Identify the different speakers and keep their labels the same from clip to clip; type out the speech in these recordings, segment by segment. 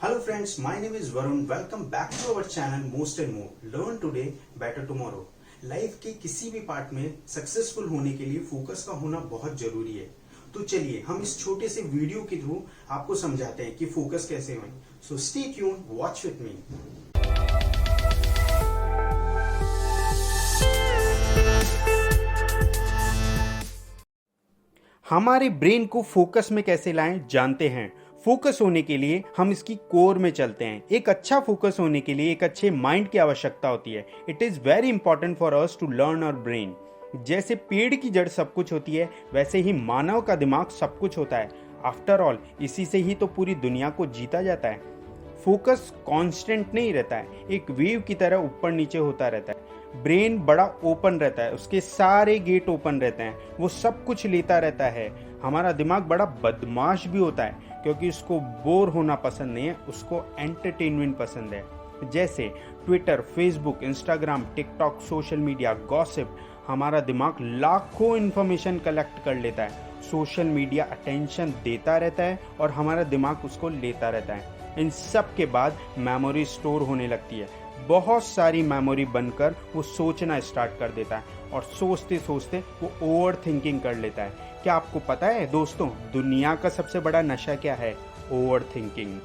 Speaker 1: Hello friends, my name is Varun. Welcome back to our channel Most and More. Learn today, better tomorrow. Life के किसी भी part में successful होने के लिए फोकस का होना बहुत जरूरी है। तो चलिए हम इस छोटे से वीडियो के थ्रू आपको समझाते हैं कि फोकस कैसे होए। So stay tune, watch with me. हमारे ब्रेन को फोकस में कैसे लाएं जानते हैं। फोकस होने के लिए हम इसकी कोर में चलते हैं। एक अच्छा फोकस होने के लिए एक अच्छे माइंड की आवश्यकता होती है। It is very important for us to learn our brain. जैसे पेड़ की जड़ सब कुछ होती है, वैसे ही मानव का दिमाग सब कुछ होता है। आफ्टर ऑल इसी से ही तो पूरी दुनिया को जीता जाता है। फोकस कांस्टेंट नहीं रहता है, एक वेव की तरह ऊपर नीचे होता रहता है। ब्रेन बड़ा ओपन रहता है, उसके सारे गेट ओपन रहते हैं, वो सब कुछ लेता रहता है। हमारा दिमाग बड़ा बदमाश भी होता है, क्योंकि उसको बोर होना पसंद नहीं है, उसको एंटरटेनमेंट पसंद है। जैसे Twitter, Facebook, Instagram, TikTok, social media, gossip. हमारा दिमाग लाखों इन्फॉर्मेशन कलेक्ट कर लेता है। सोशल मीडिया अटेंशन देता रहता है और हमारा दिमाग उसको लेता रहता है। इन सब के बाद मेमोरी स्टोर होने लगती है। बहुत सारी मेमोरी बनकर वो सोचना स्टार्ट कर देता है और सोचते सोचते वो ओवर थिंकिंग कर लेता है। क्या आपको पता है दोस्तों, दुनिया का सबसे बड़ा नशा क्या है? Over thinking.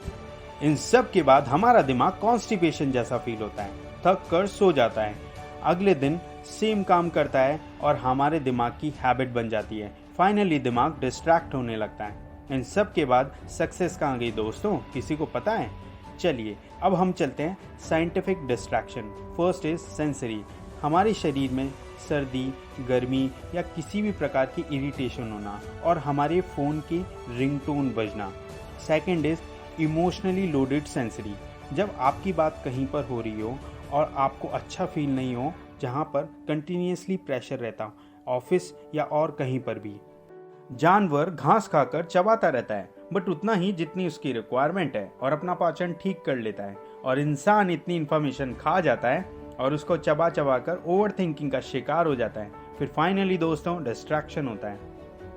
Speaker 1: इन सब के बाद हमारा दिमाग कॉन्स्टिपेशन जैसा फील होता है, थक कर सो जाता है। अगले दिन सेम काम करता है और हमारे दिमाग की हैबिट बन जाती है। फाइनली दिमाग डिस्ट्रैक्ट होने लगता है। इन सब के बाद सक्सेस कहाँ गई दोस्तों, किसी को पता है? चलिए अब हम चलते हैं scientific distraction. First is sensory. हमारे शरीर में सर्दी, गर्मी या किसी भी प्रकार की इरिटेशन होना और हमारे फ़ोन की ringtone Bazna. Second is emotionally loaded sensory. जब आपकी बात कहीं पर हो रही हो और आपको अच्छा फील नहीं हो, जहाँ पर कंटिन्यूसली प्रेशर रहता हो, ऑफिस या और कहीं पर भी। जानवर घास खाकर चबाता रहता है, बट उतना ही जितनी उसकी रिक्वायरमेंट है, और अपना पाचन ठीक कर लेता है। और इंसान इतनी इन्फॉर्मेशन खा जाता है और उसको चबा चबा कर ओवर थिंकिंग का शिकार हो जाता है। फिर फाइनली दोस्तों डिस्ट्रैक्शन होता है।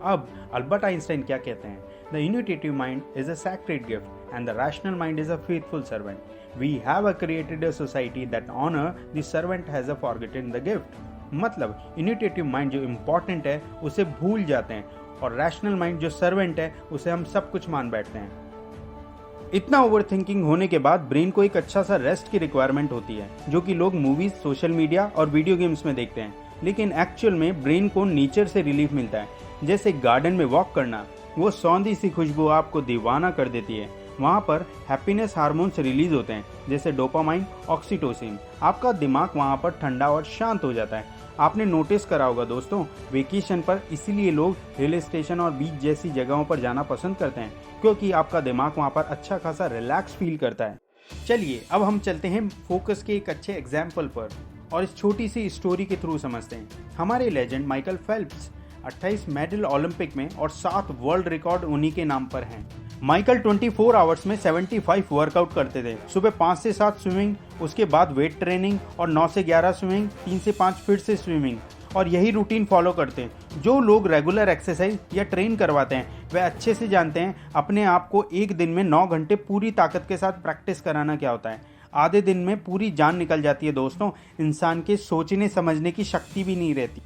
Speaker 1: अब अल्बर्ट आइंस्टाइन क्या कहते हैं? The initiative mind is a sacred gift and the rational mind is a faithful servant. We have created a society that honour the servant has forgotten the gift. मतलब initiative mind जो important है उसे भूल जाते हैं, और rational mind जो servant है उसे हम सब कुछ मान बैठते हैं। इतना ओवर थिंकिंग होने के बाद ब्रेन को एक अच्छा सा रेस्ट की रिक्वायरमेंट होती है, जो कि लोग मूवीज, सोशल मीडिया और वीडियो गेम्स में देखते हैं। लेकिन एक्चुअल में ब्रेन को नेचर से रिलीफ मिलता है। जैसे गार्डन में वॉक करना, वो सौंधी सी खुशबू आपको दीवाना कर देती है। वहाँ पर हैप्पीनेस हार्मोन्स रिलीज होते हैं, जैसे डोपामाइन, ऑक्सीटोसिन। आपका दिमाग वहाँ पर ठंडा और शांत हो जाता है। आपने नोटिस करा होगा दोस्तों, वेकेशन पर इसीलिए लोग हिल स्टेशन और बीच जैसी जगहों पर जाना पसंद करते हैं, क्योंकि आपका दिमाग वहाँ पर अच्छा खासा रिलैक्स फील करता है। चलिए अब हम चलते हैं फोकस के एक अच्छे एग्जाम्पल पर और इस छोटी सी स्टोरी के थ्रू समझते हैं। हमारे legend Michael Phelps 28 medal Olympic में और 7 वर्ल्ड रिकॉर्ड उन्हीं के नाम पर हैं। माइकल 24 आवर्स में 75 वर्कआउट करते थे। सुबह 5 से 7 स्विमिंग, उसके बाद वेट ट्रेनिंग और 9 से 11 स्विमिंग, 3 से 5 फिर से स्विमिंग, और यही रूटीन फॉलो करते हैं। जो लोग रेगुलर एक्सरसाइज या ट्रेन करवाते हैं वे अच्छे से जानते हैं अपने आप को एक दिन में 9 घंटे पूरी ताकत के साथ प्रैक्टिस कराना क्या होता है। आधे दिन में पूरी जान निकल जाती है दोस्तों। इंसान के सोचने समझने की शक्ति भी नहीं रहती।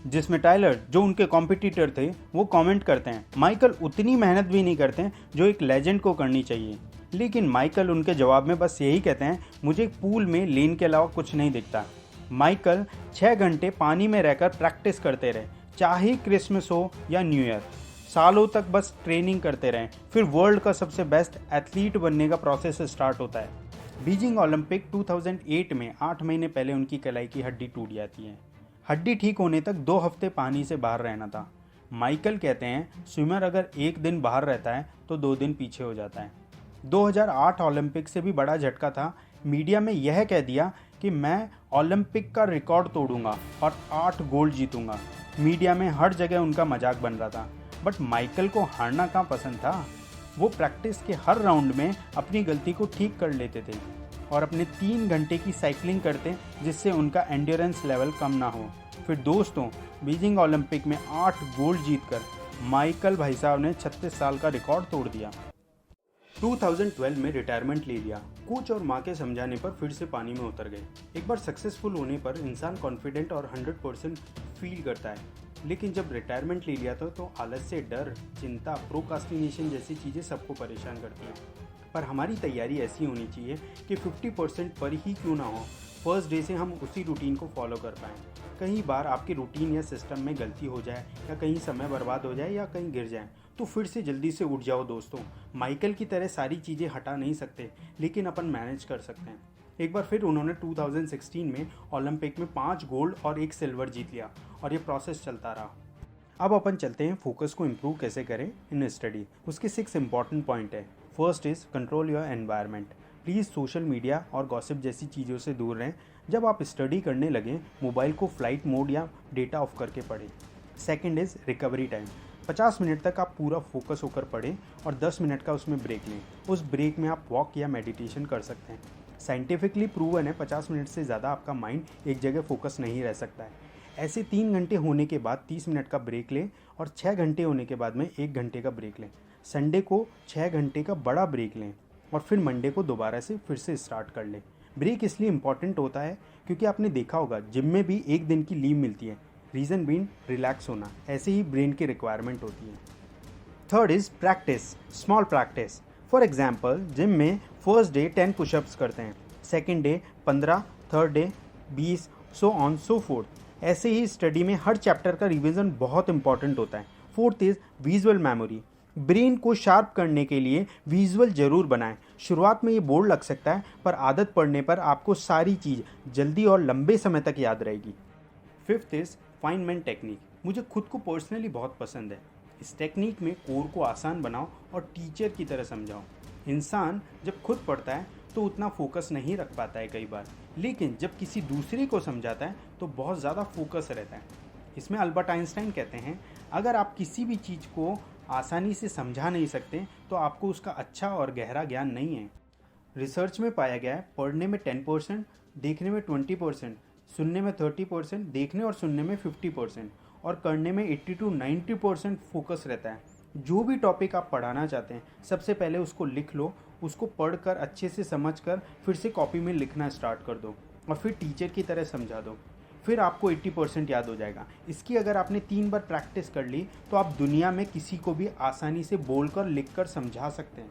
Speaker 1: जिसमें टाइलर, जो उनके कॉम्पिटिटर थे, वो कमेंट करते हैं माइकल उतनी मेहनत भी नहीं करते हैं जो एक लेजेंड को करनी चाहिए। लेकिन माइकल उनके जवाब में बस यही कहते हैं, मुझे पूल में लेन के अलावा कुछ नहीं दिखता। माइकल 6 घंटे पानी में रहकर प्रैक्टिस करते रहे, चाहे क्रिसमस हो या न्यू ईयर। सालों तक बस ट्रेनिंग करते रहे। फिर वर्ल्ड का सबसे बेस्ट एथलीट बनने का प्रोसेस स्टार्ट होता है। बीजिंग ओलंपिक 2008 में 8 महीने पहले उनकी कलाई की हड्डी टूट जाती है। हड्डी ठीक होने तक 2 हफ्ते पानी से बाहर रहना था। माइकल कहते हैं स्विमर अगर एक दिन बाहर रहता है तो 2 दिन पीछे हो जाता है। 2008 ओलंपिक से भी बड़ा झटका था। मीडिया में यह कह दिया कि मैं ओलंपिक का रिकॉर्ड तोड़ूंगा और 8 गोल्ड जीतूंगा। मीडिया में हर जगह उनका मजाक बन रहा था, बट माइकल को हारना कहाँ पसंद था। वो प्रैक्टिस के हर राउंड में अपनी गलती को ठीक कर लेते थे और अपने 3 घंटे की साइकिलिंग करते, जिससे उनका एंड्योरेंस लेवल कम ना हो। फिर दोस्तों बीजिंग ओलंपिक में 8 गोल्ड जीतकर माइकल भाई साहब ने 36 साल का रिकॉर्ड तोड़ दिया। 2012 में रिटायरमेंट ले लिया। कोच और माँ के समझाने पर फिर से पानी में उतर गए। एक बार सक्सेसफुल होने पर इंसान कॉन्फिडेंट और 100% फील करता है, लेकिन जब रिटायरमेंट ले लिया था तो आलस्य, डर, चिंता, प्रोकास्टिनेशन जैसी चीज़ें सबको परेशान करती हैं। पर हमारी तैयारी ऐसी होनी चाहिए कि 50% पर ही क्यों ना हो, फर्स्ट डे से हम उसी रूटीन को फॉलो कर पाएँ। कई बार आपके रूटीन या सिस्टम में गलती हो जाए, या कहीं समय बर्बाद हो जाए, या कहीं गिर जाए, तो फिर से जल्दी से उठ जाओ दोस्तों। माइकल की तरह सारी चीज़ें हटा नहीं सकते, लेकिन अपन मैनेज कर सकते हैं। एक बार फिर उन्होंने 2016 में ओलंपिक में 5 गोल्ड और 1 सिल्वर जीत लिया, और ये प्रोसेस चलता रहा। अब अपन चलते हैं फोकस को इम्प्रूव कैसे करें इन स्टडी। उसके 6 इंपॉर्टेंट पॉइंट है। First is control your environment. Please social media और गॉसिप जैसी चीज़ों से दूर रहें। जब आप स्टडी करने लगें, मोबाइल को फ्लाइट मोड या डेटा ऑफ करके पढ़ें। Second is recovery time. 50 minute तक आप पूरा फोकस होकर पढ़ें और 10 मिनट का उसमें ब्रेक लें। उस ब्रेक में आप वॉक या मेडिटेशन कर सकते हैं। साइंटिफिकली प्रूवन है 50 मिनट से ज़्यादा आपका माइंड एक जगह फोकस नहीं रह सकता है। ऐसे 3 घंटे होने के बाद 30 मिनट का ब्रेक लें और 6 घंटे होने के बाद में 1 घंटे का ब्रेक लें। संडे को 6 घंटे का बड़ा ब्रेक लें और फिर मंडे को दोबारा से फिर से स्टार्ट कर लें। ब्रेक इसलिए इम्पॉर्टेंट होता है क्योंकि आपने देखा होगा जिम में भी 1 दिन की लीव मिलती है। रीज़न बीइंग रिलैक्स होना। ऐसे ही ब्रेन की रिक्वायरमेंट होती है। Third is practice, small practice. For example, gym में फर्स्ट डे 10 पुशअप्स करते हैं, second day 15, third day 20, so on so fourth. ऐसे ही स्टडी में हर चैप्टर का रिवीजन बहुत इंपॉर्टेंट होता है। Fourth is visual memory. Brain को शार्प करने के लिए विजुअल जरूर बनाएं। शुरुआत में ये बोर लग सकता है, पर आदत पड़ने पर आपको सारी चीज़ जल्दी और लंबे समय तक याद रहेगी। Fifth is Feynman technique. मुझे खुद को पर्सनली बहुत पसंद है। इस टेक्निक में कोर को आसान बनाओ और टीचर की तरह समझाओ। इंसान जब खुद पढ़ता है तो उतना फोकस नहीं रख पाता है कई बार, लेकिन जब किसी दूसरे को समझाता है तो बहुत ज़्यादा फोकस रहता है। इसमें अल्बर्ट आइंस्टाइन कहते हैं, अगर आप किसी भी चीज़ को आसानी से समझा नहीं सकते तो आपको उसका अच्छा और गहरा ज्ञान नहीं है। रिसर्च में पाया गया है, पढ़ने में 10%, देखने में 20%, सुनने में 30%, देखने और सुनने में 50%, और करने में 80 to 90% फोकस रहता है। जो भी टॉपिक आप पढ़ाना चाहते हैं, सबसे पहले उसको लिख लो, उसको पढ़कर अच्छे से समझकर फिर से कॉपी में लिखना स्टार्ट कर दो और फिर टीचर की तरह समझा दो। फिर आपको 80% याद हो जाएगा। इसकी अगर आपने 3 बार प्रैक्टिस कर ली तो आप दुनिया में किसी को भी आसानी से बोलकर लिखकर समझा सकते हैं।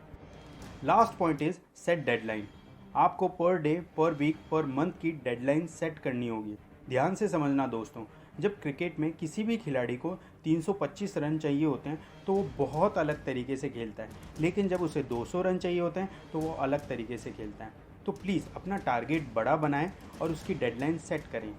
Speaker 1: Last point is set deadline. आपको पर डे, पर वीक, पर मंथ की डेडलाइन सेट करनी होगी। ध्यान से समझना दोस्तों, जब क्रिकेट में किसी भी खिलाड़ी को 325 रन चाहिए होते हैं तो वो बहुत अलग तरीके से खेलता है, लेकिन जब उसे 200 रन चाहिए होते हैं तो वो अलग तरीके से खेलता है। तो प्लीज़ अपना टारगेट बड़ा बनाएं और उसकी डेडलाइन सेट करें।